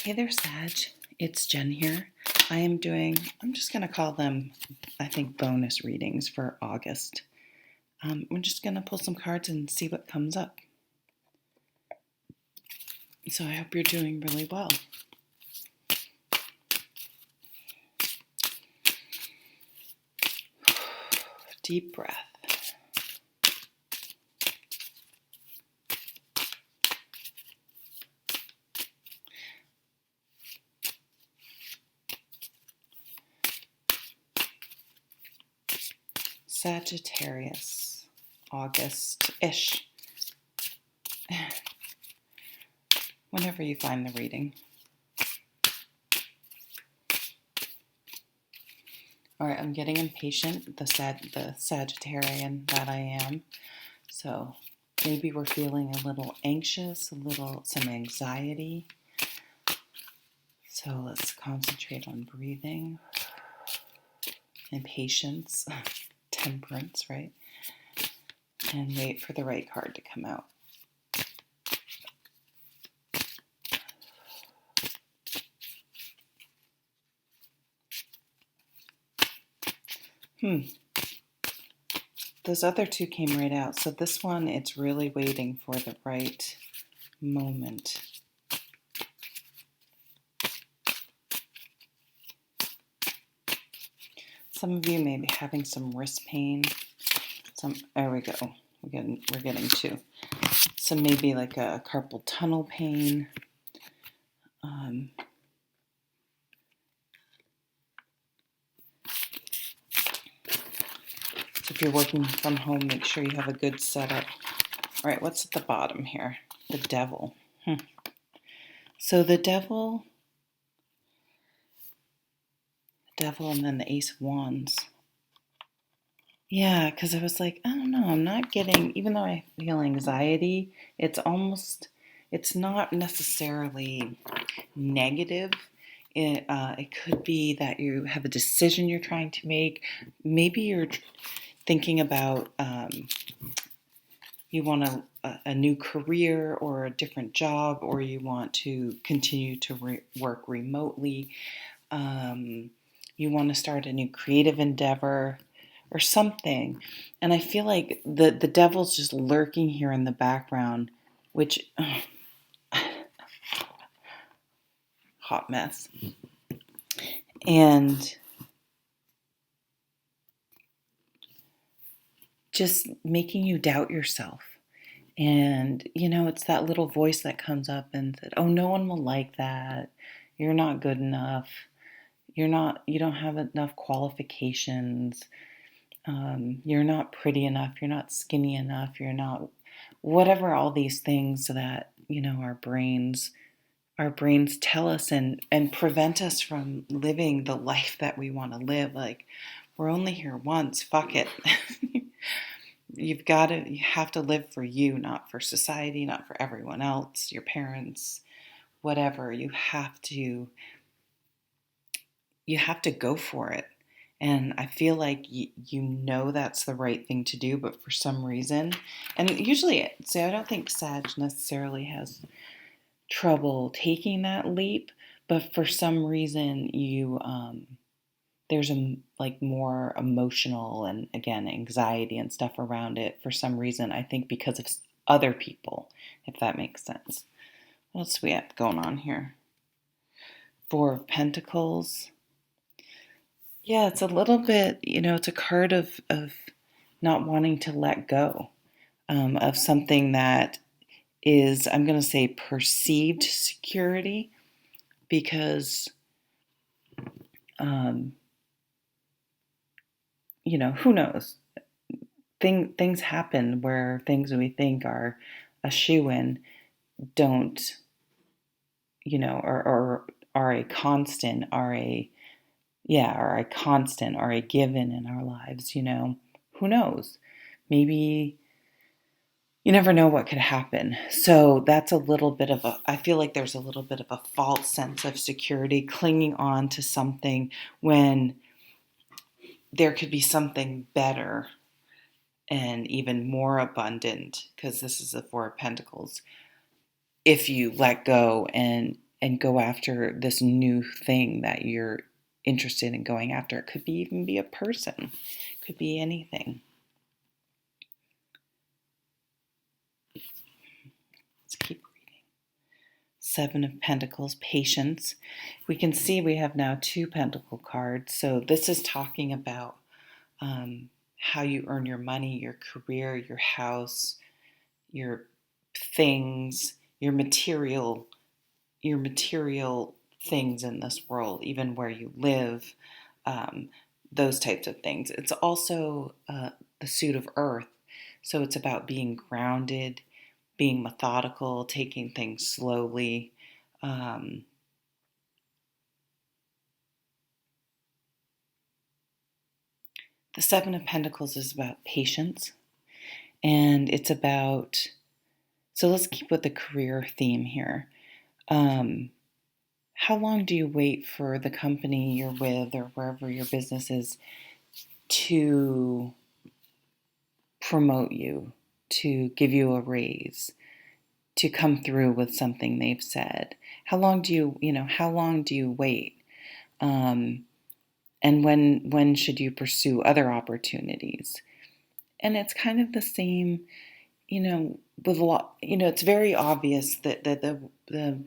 Hey there, Sag. It's Jen here. I'm just going to call them, I think, bonus readings for August. We're just going to pull some cards and see what comes up. So I hope you're doing really well. Deep breath. Sagittarius, August-ish. Whenever you find the reading. All right, I'm getting impatient, the Sagittarian that I am. So maybe we're feeling a little anxious, some anxiety. So let's concentrate on breathing and patience, temperance, right? And wait for the right card to come out. Those other two came right out. So this one, it's really waiting for the right moment. Some of you may be having some wrist pain. There we go. We're getting two. So maybe like a carpal tunnel pain. So if you're working from home, make sure you have a good setup. All right, what's at the bottom here? The Devil. So the Devil, and then the Ace of Wands. Yeah, because I was like, I don't know, I'm not getting, even though I feel anxiety, it's not necessarily negative. It could be that you have a decision you're trying to make. Maybe you're thinking about you want a new career or a different job, or you want to continue to work remotely. You want to start a new creative endeavor or something. And I feel like the devil's just lurking here in the background, which hot mess. And just making you doubt yourself. And, it's that little voice that comes up and said, oh, no one will like that. You're not good enough. You don't have enough qualifications. You're not pretty enough. You're not skinny enough. You're not whatever, all these things that, our brains tell us and prevent us from living the life that we want to live. Like, we're only here once. Fuck it. You have to live for you, not for society, not for everyone else, your parents, whatever. You have to go for it. And I feel like that's the right thing to do, but for some reason, and usually, I don't think Sag necessarily has trouble taking that leap, but for some reason there's more emotional and, again, anxiety and stuff around it for some reason, I think because of other people, if that makes sense. What else do we have going on here? Four of Pentacles. Yeah, it's a little bit, it's a card of not wanting to let go of something that is, I'm going to say, perceived security, because, who knows? Things happen where things we think are a shoo-in don't, or are a constant, are a given in our lives, Who knows? Maybe you never know what could happen. So that's I feel like there's a little bit of a false sense of security, clinging on to something when there could be something better and even more abundant, because this is the Four of Pentacles, if you let go and and go after this new thing that you're interested in going after. It could be even be a person, it could be anything. Let's keep reading. Seven of Pentacles, patience. We can see we have now 2 Pentacle cards. So this is talking about how you earn your money, your career, your house, your things, your material things in this world, even where you live, those types of things. It's also the suit of earth. So it's about being grounded, being methodical, taking things slowly. The Seven of Pentacles is about patience, and it's about, so let's keep with the career theme here. How long do you wait for the company you're with or wherever your business is to promote you, to give you a raise, to come through with something they've said? How long do how long do you wait? And when should you pursue other opportunities? And it's kind of the same, with a lot, it's very obvious that the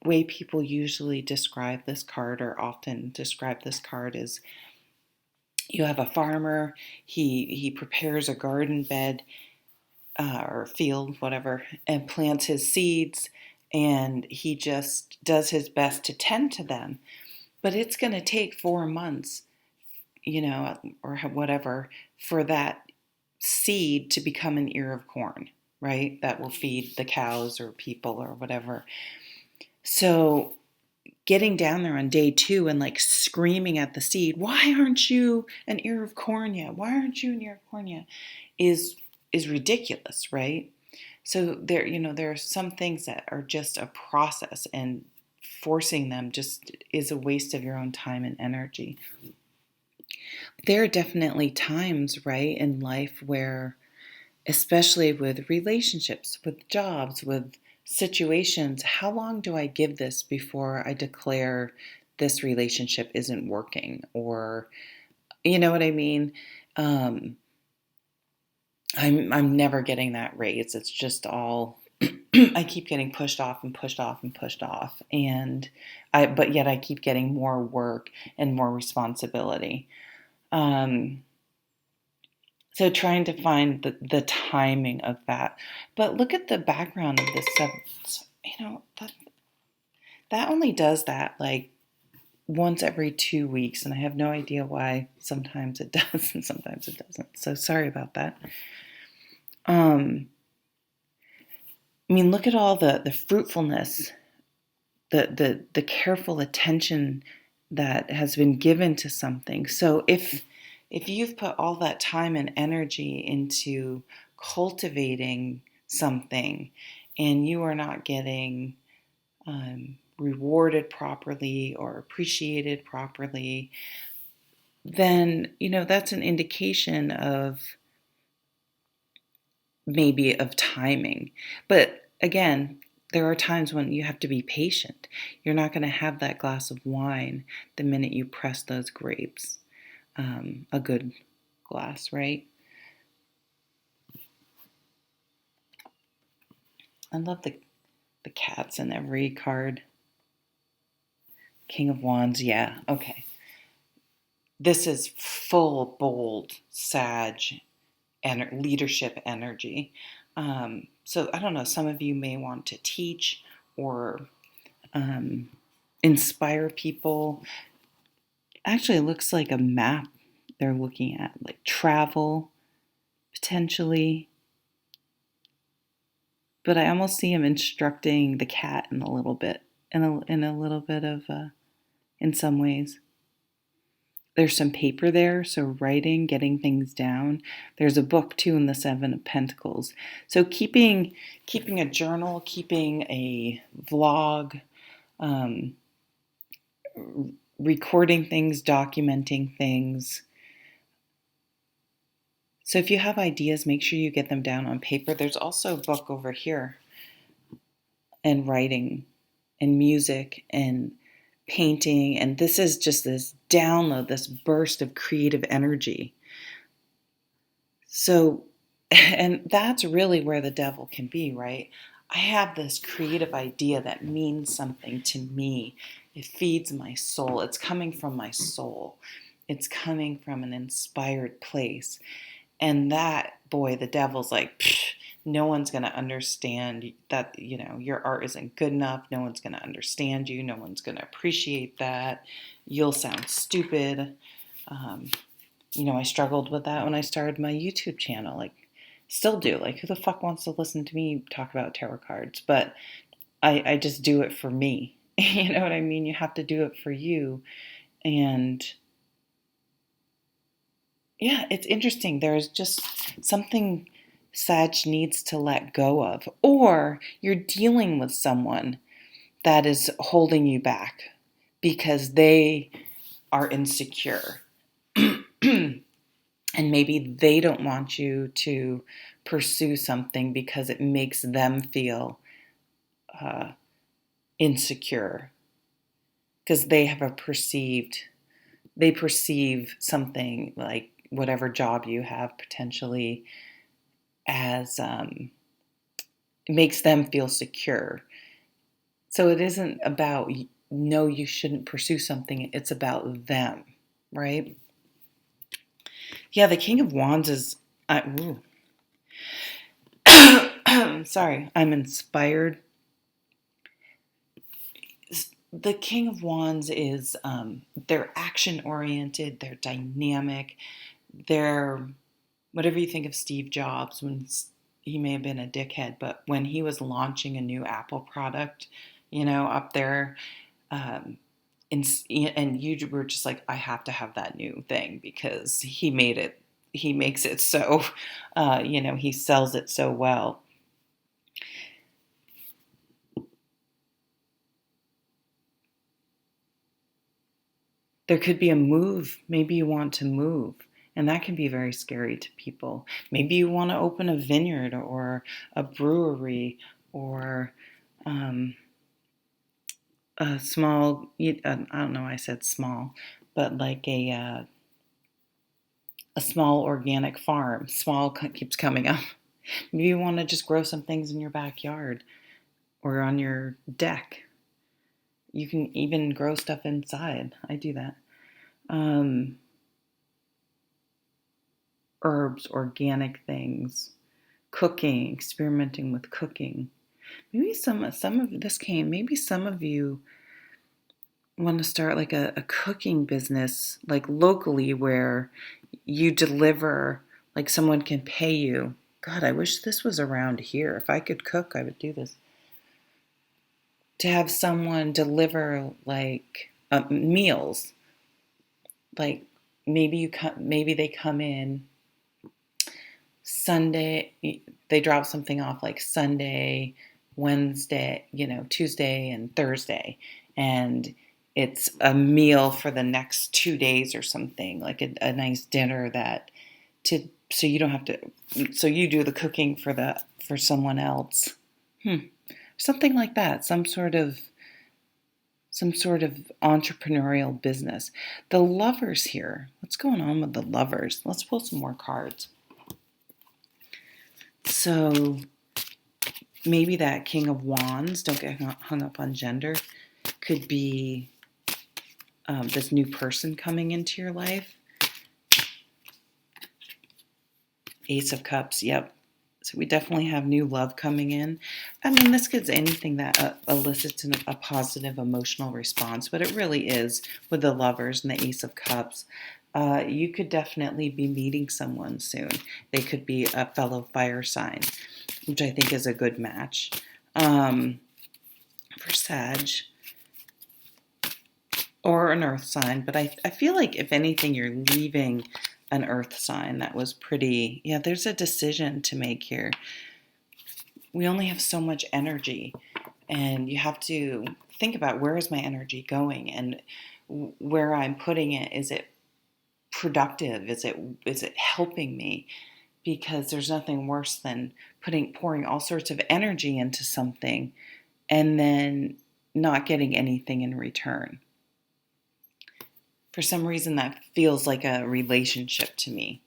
way people usually describe this card, or often describe this card, is you have a farmer, he prepares a garden bed, or field, whatever, and plants his seeds, and he just does his best to tend to them. But it's going to take 4 months, or whatever, for that seed to become an ear of corn, right? That will feed the cows or people or whatever. So getting down there on day 2 and like screaming at the seed, "Why aren't you an ear of corn yet? Why aren't you an ear of corn yet?" is ridiculous, right? So there are some things that are just a process, and forcing them just is a waste of your own time and energy. There are definitely times, right, in life where, especially with relationships, with jobs, with situations, how long do I give this before I declare this relationship isn't working? Or, you know what I mean? I'm never getting that raise. It's just all I keep getting pushed off and pushed off and pushed off, but yet I keep getting more work and more responsibility. So trying to find the timing of that. But look at the background of this sentence. That only does that like once every 2 weeks, and I have no idea why. Sometimes it does and sometimes it doesn't. So sorry about that. Look at all the fruitfulness, the careful attention that has been given to something. So if you've put all that time and energy into cultivating something, and you are not getting rewarded properly or appreciated properly, then that's an indication of maybe of timing. But again, there are times when you have to be patient. You're not going to have that glass of wine the minute you press those grapes. A good glass, right? I love the cats in every card. King of Wands, yeah, okay. This is full, bold, Sag, and leadership energy. So I don't know, some of you may want to teach or inspire people. Actually, it looks like a map they're looking at, like travel, potentially. But I almost see him instructing the cat in a little bit, in a little bit of, in some ways. There's some paper there, so writing, getting things down. There's a book too in the Seven of Pentacles. So keeping a journal, keeping a vlog, recording things, documenting things. So if you have ideas, make sure you get them down on paper. There's also a book over here, and writing and music and painting. And this is just this download, this burst of creative energy. So, and that's really where the devil can be, right? I have this creative idea that means something to me. It feeds my soul. It's coming from my soul. It's coming from an inspired place. And that, boy, the devil's like, no one's going to understand that, your art isn't good enough. No one's going to understand you. No one's going to appreciate that. You'll sound stupid. I struggled with that when I started my YouTube channel. Like, still do. Like, who the fuck wants to listen to me talk about tarot cards? But I just do it for me. You know what I mean? You have to do it for you. And yeah, it's interesting. There's just something Sag needs to let go of. Or you're dealing with someone that is holding you back because they are insecure. And maybe they don't want you to pursue something because it makes them feel insecure. Because they perceive something like whatever job you have potentially as it makes them feel secure. So it isn't about, no, you shouldn't pursue something. It's about them, right? Yeah, the King of Wands is... sorry, I'm inspired. The King of Wands is, they're action-oriented, they're dynamic, they're, whatever you think of Steve Jobs, when he may have been a dickhead, but when he was launching a new Apple product, up there, and you were just like, I have to have that new thing because he makes it so, he sells it so well. There could be a move. Maybe you want to move, and that can be very scary to people. Maybe you want to open a vineyard or a brewery or a small, I don't know why I said small, but like a small organic farm. Small keeps coming up. Maybe you want to just grow some things in your backyard or on your deck. You can even grow stuff inside. I do that. Herbs, organic things, cooking, experimenting with cooking. Maybe some of this came. Maybe some of you want to start like a cooking business, like locally, where you deliver, like someone can pay you. God, I wish this was around here. If I could cook, I would do this. To have someone deliver like meals, like maybe they come in Sunday, they drop something off like Sunday, Wednesday, Tuesday and Thursday, and it's a meal for the next 2 days or something, like a nice dinner so you don't have to, so you do the cooking for someone else. Something like that, some sort of entrepreneurial business. The Lovers here. What's going on with the Lovers? Let's pull some more cards. So maybe that King of Wands, don't get hung up on gender, could be this new person coming into your life. Ace of Cups, yep. So we definitely have new love coming in. I mean, this gets anything that elicits a positive emotional response, but it really is with the Lovers and the Ace of Cups. You could definitely be meeting someone soon. They could be a fellow fire sign, which I think is a good match for Sag, or an earth sign. But I feel like, if anything, you're leaving an earth sign. That was pretty, there's a decision to make here. We only have so much energy, and you have to think about, where is my energy going, and where I'm putting it. Is it productive? Is it helping me? Because there's nothing worse than pouring all sorts of energy into something and then not getting anything in return. For some reason, that feels like a relationship to me.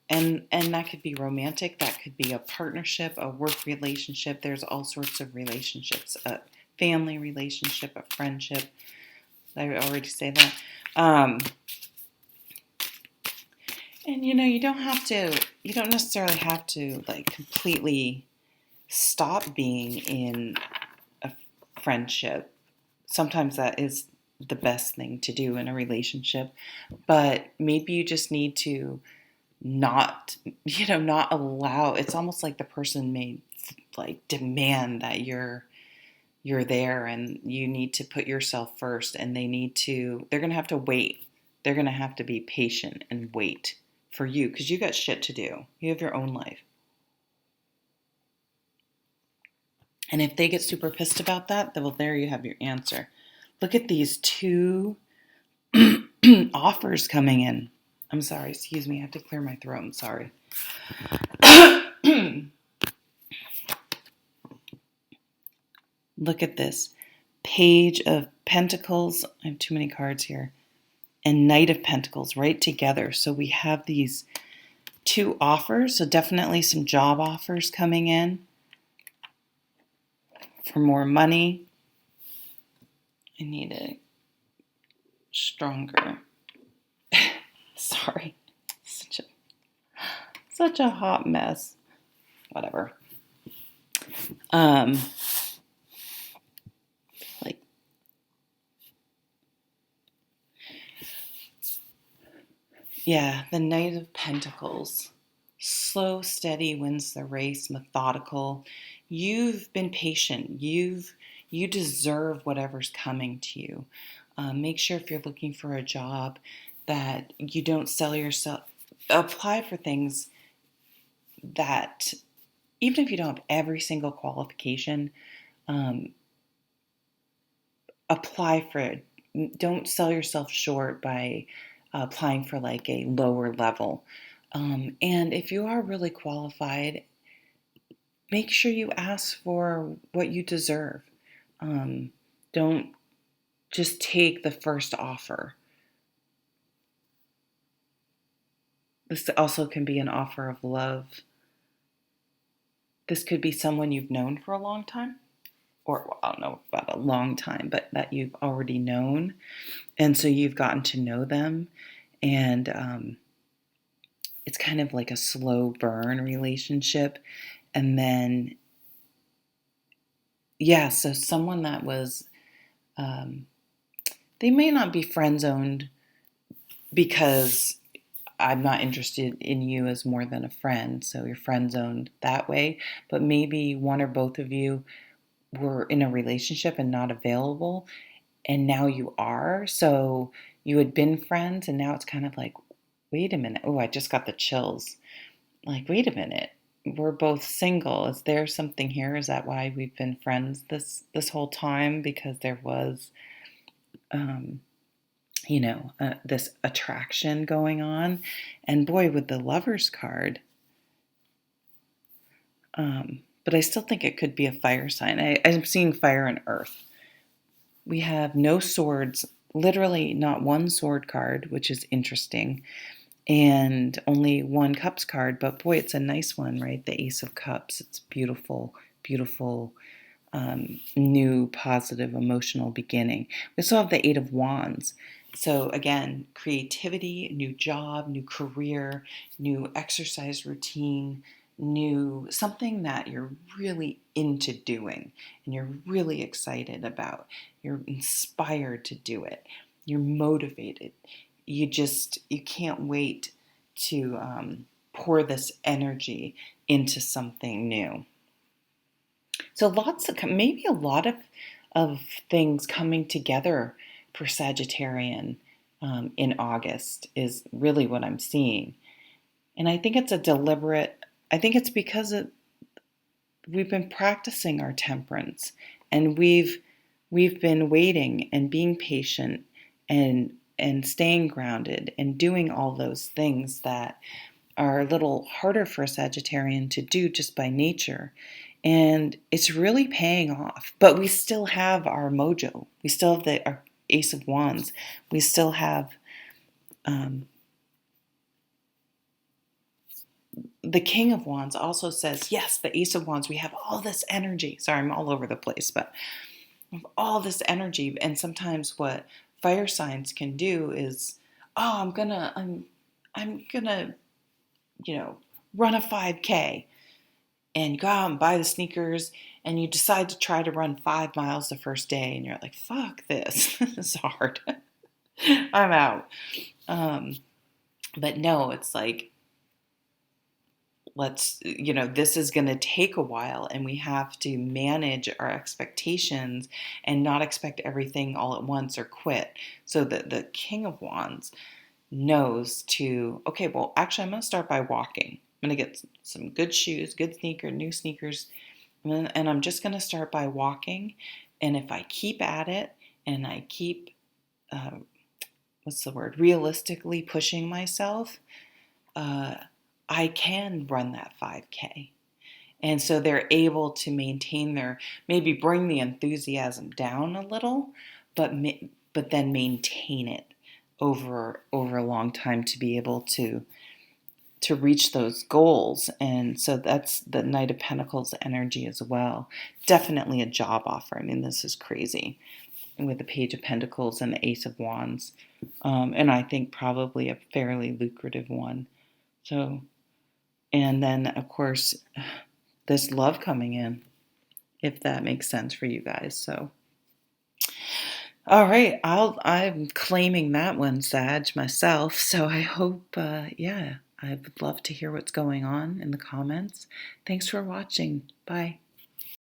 And that could be romantic, that could be a partnership, a work relationship. There's all sorts of relationships, a family relationship, a friendship. Did I already say that? And you don't necessarily have to like completely stop being in a friendship. Sometimes that is the best thing to do in a relationship, but maybe you just need to not allow. It's almost like the person may like demand that you're there, and you need to put yourself first, and they're going to have to wait. They're going to have to be patient and wait for you, because you got shit to do. You have your own life. And if they get super pissed about that, then well, there you have your answer. Look at these two offers coming in. I'm sorry, excuse me, I have to clear my throat. I'm sorry. Look at this. Page of Pentacles. I have too many cards here. And Knight of Pentacles right together. So we have these two offers. So definitely some job offers coming in for more money. I need it stronger. Sorry. Such a hot mess. Whatever. Yeah, the Knight of Pentacles. Slow, steady wins the race, methodical. You've been patient. You deserve whatever's coming to you. Make sure if you're looking for a job that you don't sell yourself. Apply for things that, even if you don't have every single qualification, apply for it. Don't sell yourself short by applying for like a lower level. And if you are really qualified, make sure you ask for what you deserve. Don't just take the first offer. This also can be an offer of love. This could be someone you've known for a long time, or well, I don't know about a long time, but that you've already known. And so you've gotten to know them, and it's kind of like a slow burn relationship. And then, yeah, so someone that was, they may not be friend zoned because I'm not interested in you as more than a friend, so you're friend zoned that way. But maybe one or both of you were in a relationship and not available, and now you are. So you had been friends, and now it's kind of like, wait a minute. Oh, I just got the chills. Like, wait a minute. We're both single. Is there something here? Is that why we've been friends this whole time? Because there was, this attraction going on. And boy, with the Lover's card, but I still think it could be a fire sign. I'm seeing fire and earth. We have no swords, literally not one sword card, which is interesting, and only one cups card. But boy, it's a nice one, right? The Ace of Cups. It's beautiful, beautiful, new, positive, emotional beginning. We also have the Eight of Wands. So again, creativity, new job, new career, new exercise routine, new something that you're really into doing and you're really excited about. You're inspired to do it. You're motivated. You can't wait to pour this energy into something new. So maybe a lot of things coming together for Sagittarian in August is really what I'm seeing. And I think I think it's because we've been practicing our temperance, and we've been waiting and being patient and staying grounded and doing all those things that are a little harder for a Sagittarian to do just by nature. And it's really paying off. But we still have our mojo. We still have our Ace of Wands. We still have the King of Wands also says, yes, the Ace of Wands, we have all this energy. Sorry, I'm all over the place, but we have all this energy. And sometimes what fire signs can do is, oh, I'm gonna, run a 5K, and you go out and buy the sneakers, and you decide to try to run 5 miles the first day, and you're like, fuck this. This is hard. I'm out. But no, it's like, this is going to take a while, and we have to manage our expectations and not expect everything all at once or quit. So the King of Wands knows to, okay, well, actually, I'm going to start by walking. I'm going to get some good shoes, new sneakers, and I'm just going to start by walking. And if I keep at it and I keep, realistically pushing myself, I can run that 5K. And so they're able to maintain maybe bring the enthusiasm down a little, but then maintain it over a long time to be able to reach those goals. And so that's the Knight of Pentacles energy as well. Definitely a job offer. I mean, this is crazy with the Page of Pentacles and the Ace of Wands. And I think probably a fairly lucrative one. So, and then of course, this love coming in, if that makes sense for you guys. So, all right, I'm claiming that one, Sag, myself. So I hope, I would love to hear what's going on in the comments. Thanks for watching. Bye.